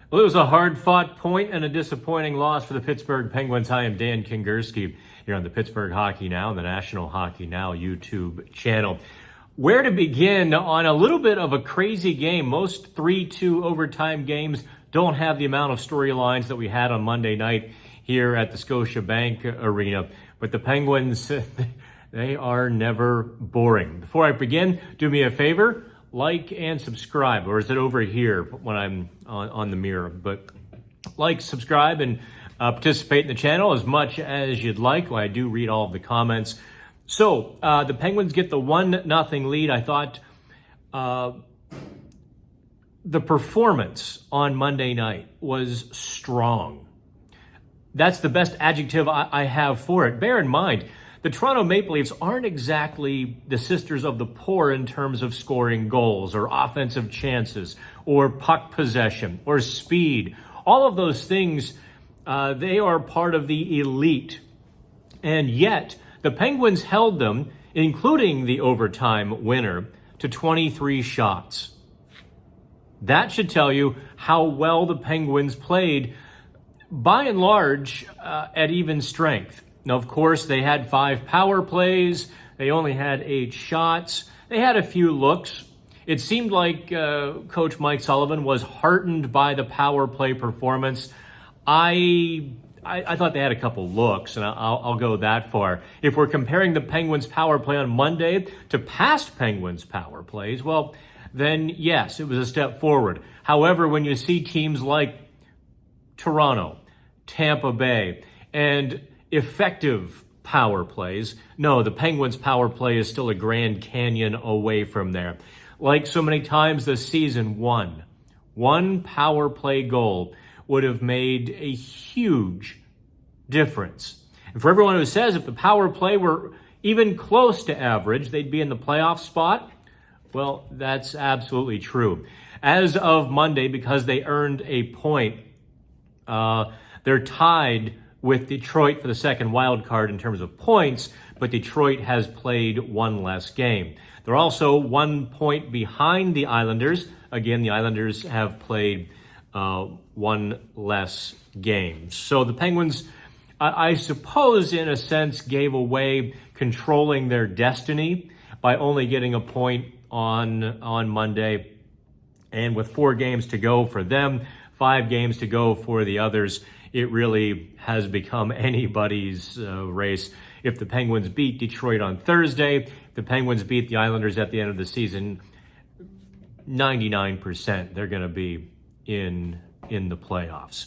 Well, it was a hard-fought point and a disappointing loss for the Pittsburgh Penguins. Hi, I'm Dan Kingerski here on the Pittsburgh Hockey Now and the National Hockey Now YouTube channel. Where to begin on a little bit of a crazy game? Most 3-2 overtime games don't have the amount of storylines that we had on Monday night here at the Scotiabank Arena. But the Penguins, they are never boring. Before I begin, do me a favor. Like and subscribe, or is it over here when I'm on the mirror? But like, subscribe, and participate in the channel as much as you'd like. I do read all of the comments. So the Penguins get the 1-0 lead. I thought the performance on Monday night was strong. That's the best adjective I have for it. Bear in mind, the Toronto Maple Leafs aren't exactly the sisters of the poor in terms of scoring goals or offensive chances or puck possession or speed. All of those things, they are part of the elite. And yet, the Penguins held them, including the overtime winner, to 23 shots. That should tell you how well the Penguins played, by and large, at even strength. Now, of course, they had 5 power plays. They only had 8 shots. They had a few looks. It seemed like Coach Mike Sullivan was heartened by the power play performance. I thought they had a couple looks, and I'll go that far. If we're comparing the Penguins' power play on Monday to past Penguins' power plays, well, then yes, it was a step forward. However, when you see teams like Toronto, Tampa Bay, and effective power plays, no, the Penguins' power play is still a Grand Canyon away from there. Like so many times this season, one power play goal would have made a huge difference. And for everyone who says if the power play were even close to average, they'd be in the playoff spot, well, that's absolutely true. As of Monday, because they earned a point, they're tied with Detroit for the second wild card in terms of points, but Detroit has played one less game. They're also 1 point behind the Islanders. Again, the Islanders have played one less game. So the Penguins, I suppose, in a sense, gave away controlling their destiny by only getting a point on Monday. And with 4 games to go for them, 5 games to go for the others, it really has become anybody's race. If the Penguins beat Detroit on Thursday, if the Penguins beat the Islanders at the end of the season, 99% they're going to be in the playoffs.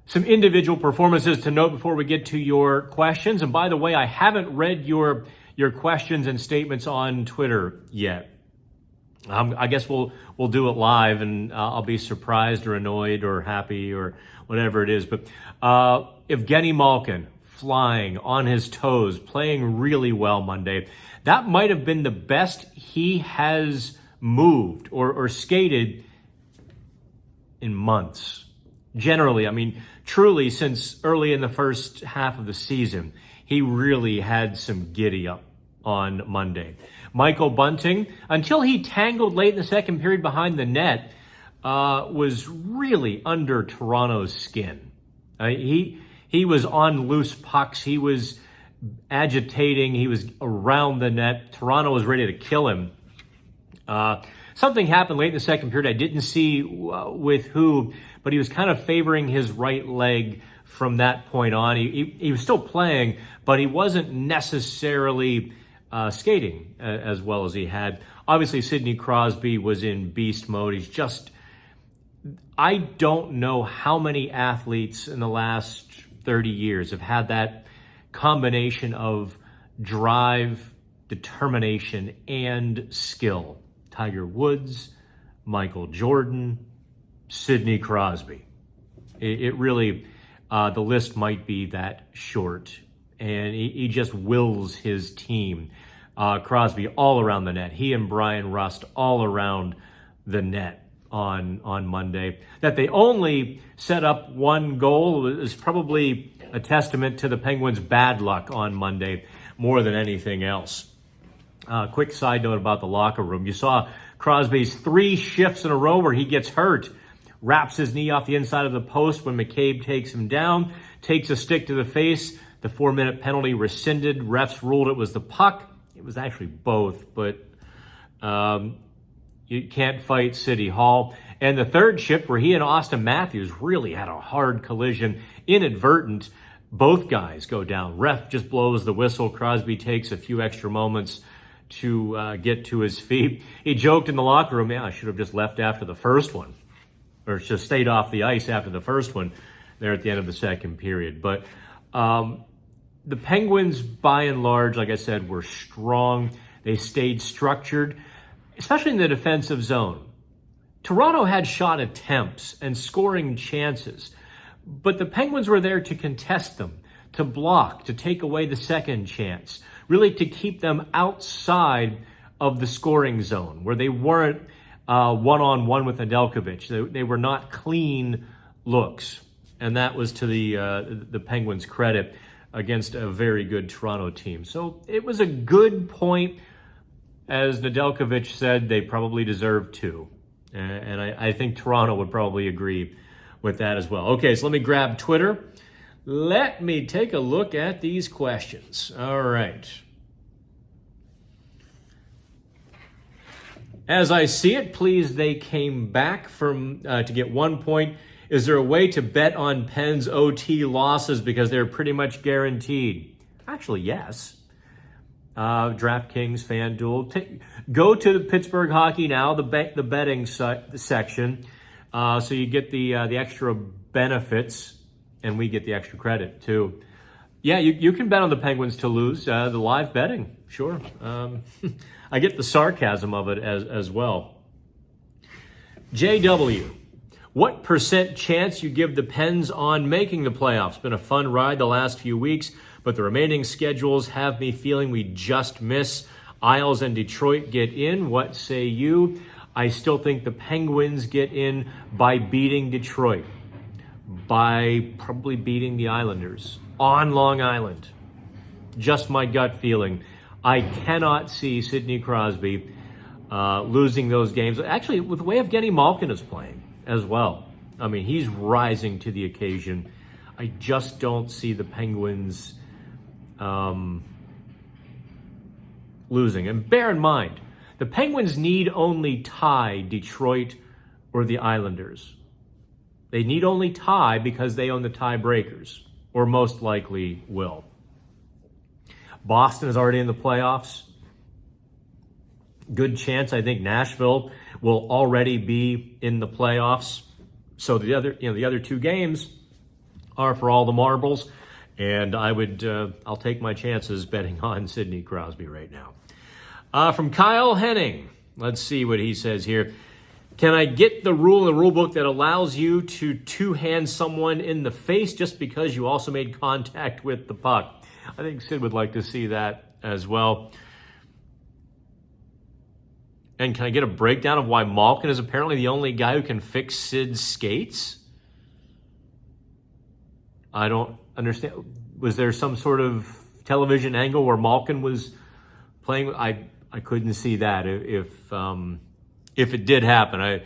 Some individual performances to note before we get to your questions. And by the way, I haven't read your questions and statements on Twitter yet. I guess we'll do it live, and I'll be surprised or annoyed or happy or whatever it is. But Evgeny Malkin, flying on his toes, playing really well Monday. That might have been the best he has moved or skated in months. Generally, I mean, truly, since early in the first half of the season, he really had some giddy up on Monday. Michael Bunting, until he tangled late in the second period behind the net, was really under Toronto's skin. He was on loose pucks. He was agitating. He was around the net. Toronto was ready to kill him. Something happened late in the second period. I didn't see with who, but he was kind of favoring his right leg from that point on. He was still playing, but he wasn't necessarily skating as well as he had. Obviously, Sidney Crosby was in beast mode. He's just, I don't know how many athletes in the last 30 years have had that combination of drive, determination, and skill. Tiger Woods, Michael Jordan, Sidney Crosby. It really, the list might be that short. And he just wills his team. Crosby all around the net. He and Brian Rust all around the net on Monday. That they only set up one goal is probably a testament to the Penguins' bad luck on Monday more than anything else. Quick side note about the locker room. You saw Crosby's 3 shifts in a row where he gets hurt. wraps his knee off the inside of the post when McCabe takes him down, takes a stick to the face. The 4-minute penalty rescinded. Refs ruled it was the puck. It was actually both, but you can't fight City Hall. And the third shift, where he and Austin Matthews really had a hard collision, inadvertent, both guys go down. Ref just blows the whistle. Crosby takes a few extra moments to get to his feet. He joked in the locker room, I should have just left after the first one, or just stayed off the ice after the first one there at the end of the second period. But the Penguins, by and large, like I said, were strong. They stayed structured, especially in the defensive zone. Toronto had shot attempts and scoring chances, but the Penguins were there to contest them, to block, to take away the second chance, really to keep them outside of the scoring zone, where they weren't one-on-one with Nedeljkovic. They were not clean looks, and that was to the Penguins' credit against a very good Toronto team. So it was a good point. As Nedeljkovic said, they probably deserved two. And I think Toronto would probably agree with that as well. Okay, so let me grab Twitter. Let me take a look at these questions. All right. As I see it, please, they came back from to get 1 point. Is there a way to bet on Penn's OT losses because they're pretty much guaranteed? Actually, yes. DraftKings, FanDuel. Go to the Pittsburgh Hockey Now, the betting section, so you get the extra benefits, and we get the extra credit too. Yeah, you can bet on the Penguins to lose. The live betting, sure. I get the sarcasm of it as well. JW, what % chance you give the Pens on making the playoffs? Been a fun ride the last few weeks, but the remaining schedules have me feeling we just miss. Isles and Detroit get in. What say you? I still think the Penguins get in by beating Detroit, by probably beating the Islanders on Long Island. Just my gut feeling. I cannot see Sidney Crosby losing those games. Actually, with the way Evgeny Malkin is playing as well. I mean, he's rising to the occasion. I just don't see the Penguins losing. And bear in mind, the Penguins need only tie Detroit or the Islanders. They need only tie because they own the tiebreakers, or most likely will. Boston is already in the playoffs. Good chance, I think Nashville will already be in the playoffs. So the other two games are for all the marbles. And I'll take my chances betting on Sidney Crosby right now. From Kyle Henning, let's see what he says here. Can I get the rule in the rule book that allows you to two-hand someone in the face just because you also made contact with the puck? I think Sid would like to see that as well. And can I get a breakdown of why Malkin is apparently the only guy who can fix Sid's skates? I don't understand. Was there some sort of television angle where Malkin was playing? I couldn't see that. If it did happen,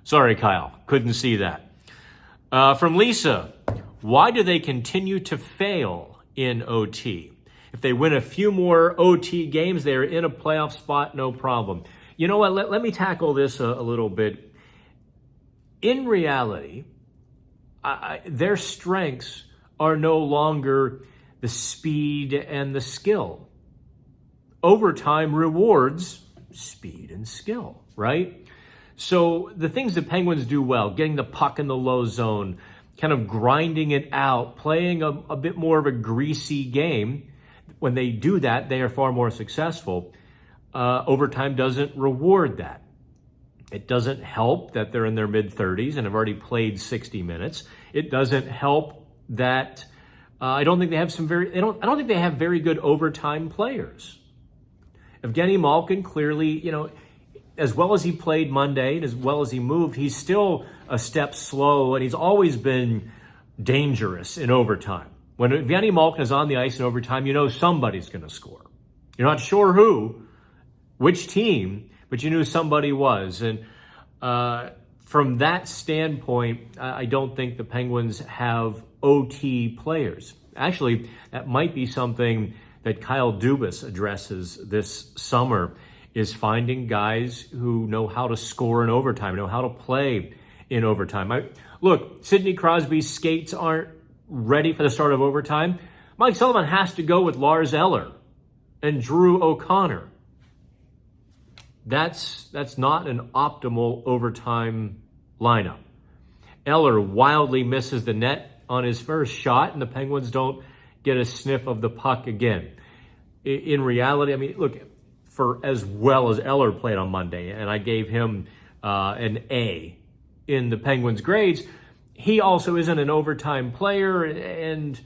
sorry, Kyle, couldn't see that. From Lisa, why do they continue to fail in OT? If they win a few more OT games, they're in a playoff spot, no problem. You know what? Let me tackle this a little bit. In reality, their strengths are no longer the speed and the skill. Overtime rewards speed and skill, right? So the things the Penguins do well, getting the puck in the low zone, kind of grinding it out, playing a bit more of a greasy game, when they do that, they are far more successful. Overtime doesn't reward that. It doesn't help that they're in their mid-30s and have already played 60 minutes. It doesn't help that I don't think they have I don't think they have very good overtime players. Evgeny Malkin clearly, as well as he played Monday and as well as he moved, he's still a step slow, and he's always been dangerous in overtime. When Evgeny Malkin is on the ice in overtime, somebody's going to score. You're not sure who, which team, but you knew somebody was. And from that standpoint, I don't think the Penguins have OT players. Actually, that might be something that Kyle Dubas addresses this summer, is finding guys who know how to score in overtime, know how to play in overtime. Look, Sidney Crosby's skates aren't ready for the start of overtime. Mike Sullivan has to go with Lars Eller and Drew O'Connor. That's not an optimal overtime lineup. Eller wildly misses the net on his first shot, and the Penguins don't get a sniff of the puck again. In reality, I mean, look, for as well as Eller played on Monday, and I gave him an A in the Penguins' grades, he also isn't an overtime player, and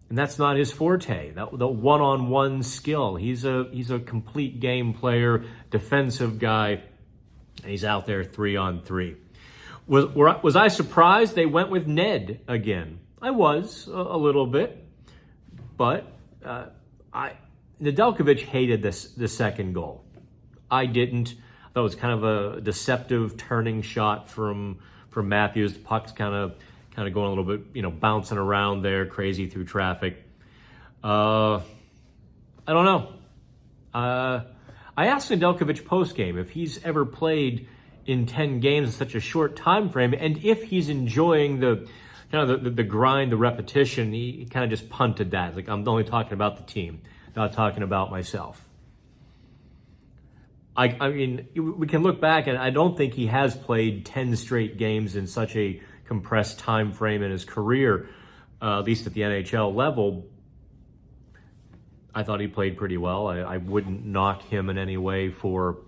that's not his forte. The one-on-one skill. He's a complete game player, defensive guy, and he's out there 3-on-3. Was I surprised they went with Ned again? I was a little bit, but Nedeljkovic hated the second goal. I didn't. I thought it was kind of a deceptive turning shot from Matthews. The puck's kind of going a little bit, bouncing around there, crazy through traffic. I don't know. I asked Nedeljkovic postgame if he's ever played in 10 games in such a short time frame, and if he's enjoying the grind, the repetition. He kind of just punted that. Like, I'm only talking about the team, not talking about myself. I mean, we can look back, and I don't think he has played 10 straight games in such a compressed time frame in his career, at least at the NHL level. I thought he played pretty well. I wouldn't knock him in any way for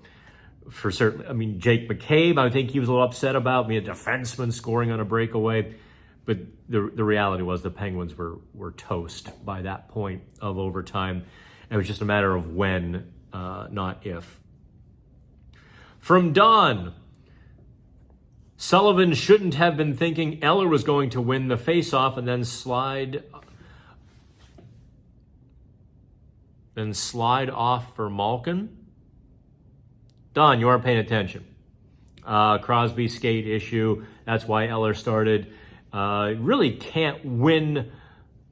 certain. I mean, Jake McCabe, I think he was a little upset about being a defenseman scoring on a breakaway. But the reality was the Penguins were toast by that point of overtime. It was just a matter of when, not if. From Don, Sullivan shouldn't have been thinking Eller was going to win the faceoff and then slide off for Malkin. Don, you aren't paying attention. Crosby skate issue. That's why Eller started. Really can't win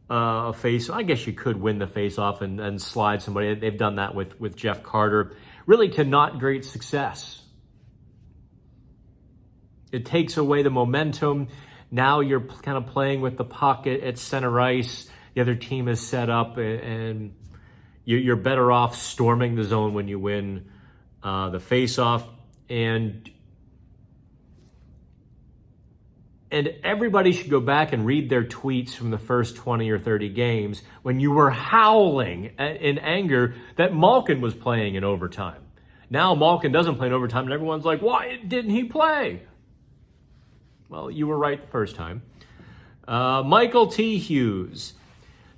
a face. I guess you could win the face-off and slide somebody. They've done that with Jeff Carter. Really to not great success. It takes away the momentum. Now you're kind of playing with the puck at center ice. The other team is set up, and you're better off storming the zone when you win the face-off. And everybody should go back and read their tweets from the first 20 or 30 games when you were howling in anger that Malkin was playing in overtime. Now Malkin doesn't play in overtime, and everyone's like, why didn't he play? Well, you were right the first time. Michael T. Hughes.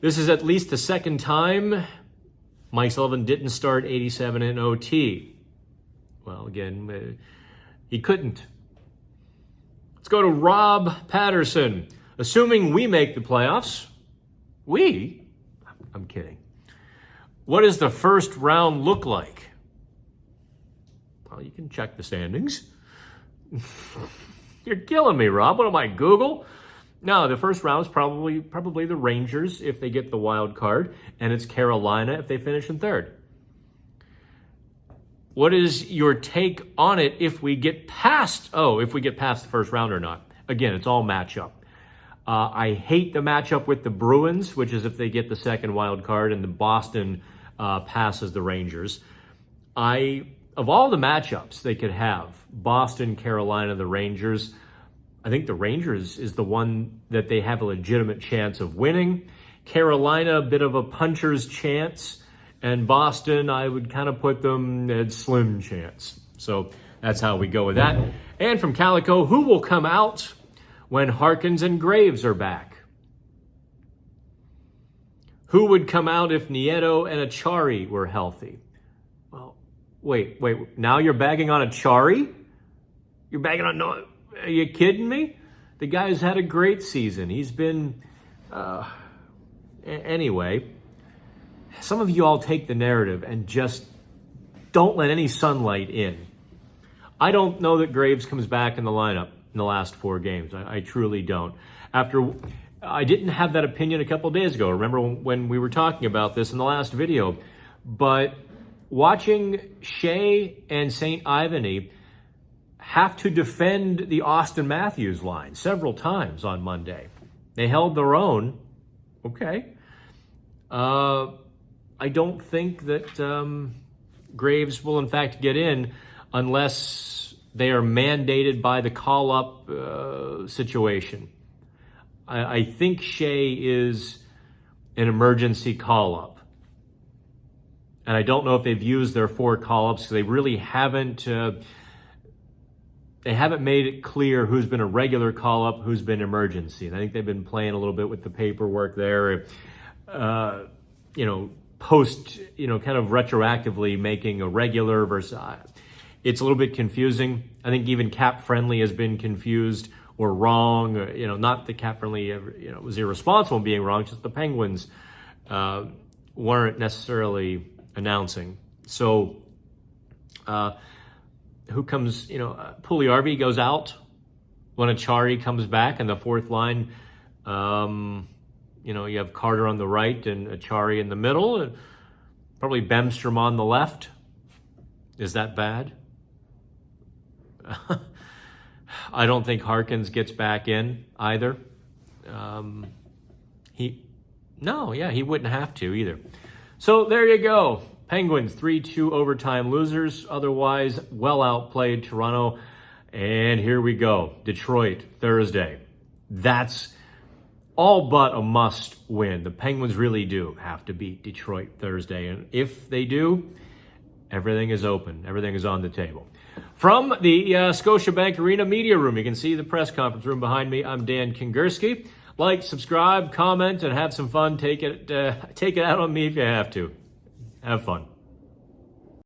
This is at least the second time Mike Sullivan didn't start 87 in OT. Well, again, he couldn't. Let's go to Rob Patterson. Assuming we make the playoffs, I'm kidding. What does the first round look like? Well, you can check the standings. You're killing me, Rob. What am I, Google? No, the first round is probably the Rangers if they get the wild card, and it's Carolina if they finish in third. What is your take on it if we get past the first round or not? Again, it's all matchup. I hate the matchup with the Bruins, which is if they get the second wild card and the Boston passes the Rangers. Of all the matchups they could have, Boston, Carolina, the Rangers, I think the Rangers is the one that they have a legitimate chance of winning. Carolina, a bit of a puncher's chance. And Boston, I would kind of put them at slim chance. So that's how we go with that. And from Calico, who will come out when Harkins and Graves are back? Who would come out if Nieto and Achari were healthy? Well, wait. Now you're bagging on Achari? You're bagging on... No, are you kidding me? The guy's had a great season. He's been... Anyway... Some of you all take the narrative and just don't let any sunlight in. I don't know that Graves comes back in the lineup. in the last 4 games. I truly don't. I didn't have that opinion a couple days ago. Remember when we were talking about this in the last video? But watching Shea and St. Ivany have to defend the Austin Matthews line several times on Monday. They held their own. Okay. I don't think that Graves will in fact get in unless they are mandated by the call-up situation. I think Shea is an emergency call-up. And I don't know if they've used their 4 call-ups because they really haven't made it clear who's been a regular call-up, who's been emergency. And I think they've been playing a little bit with the paperwork there, kind of retroactively making a regular versus... It's a little bit confusing. I think even Cap Friendly has been confused or wrong. Not that Cap Friendly was irresponsible in being wrong, just the Penguins weren't necessarily announcing. So who comes, Pugliarvi goes out when Achari comes back, and the 4th line, you have Carter on the right and Achari in the middle, and probably Bemstrom on the left. Is that bad? I don't think Harkins gets back in either. He wouldn't have to either. So there you go. Penguins 3-2 overtime losers. Otherwise, well outplayed Toronto. And here we go. Detroit Thursday. That's all but a must win. The Penguins really do have to beat Detroit Thursday. And if they do, everything is open. Everything is on the table. From the Scotiabank Arena Media Room, you can see the press conference room behind me. I'm Dan Kingerski. Like, subscribe, comment, and have some fun. Take it out on me if you have to. Have fun.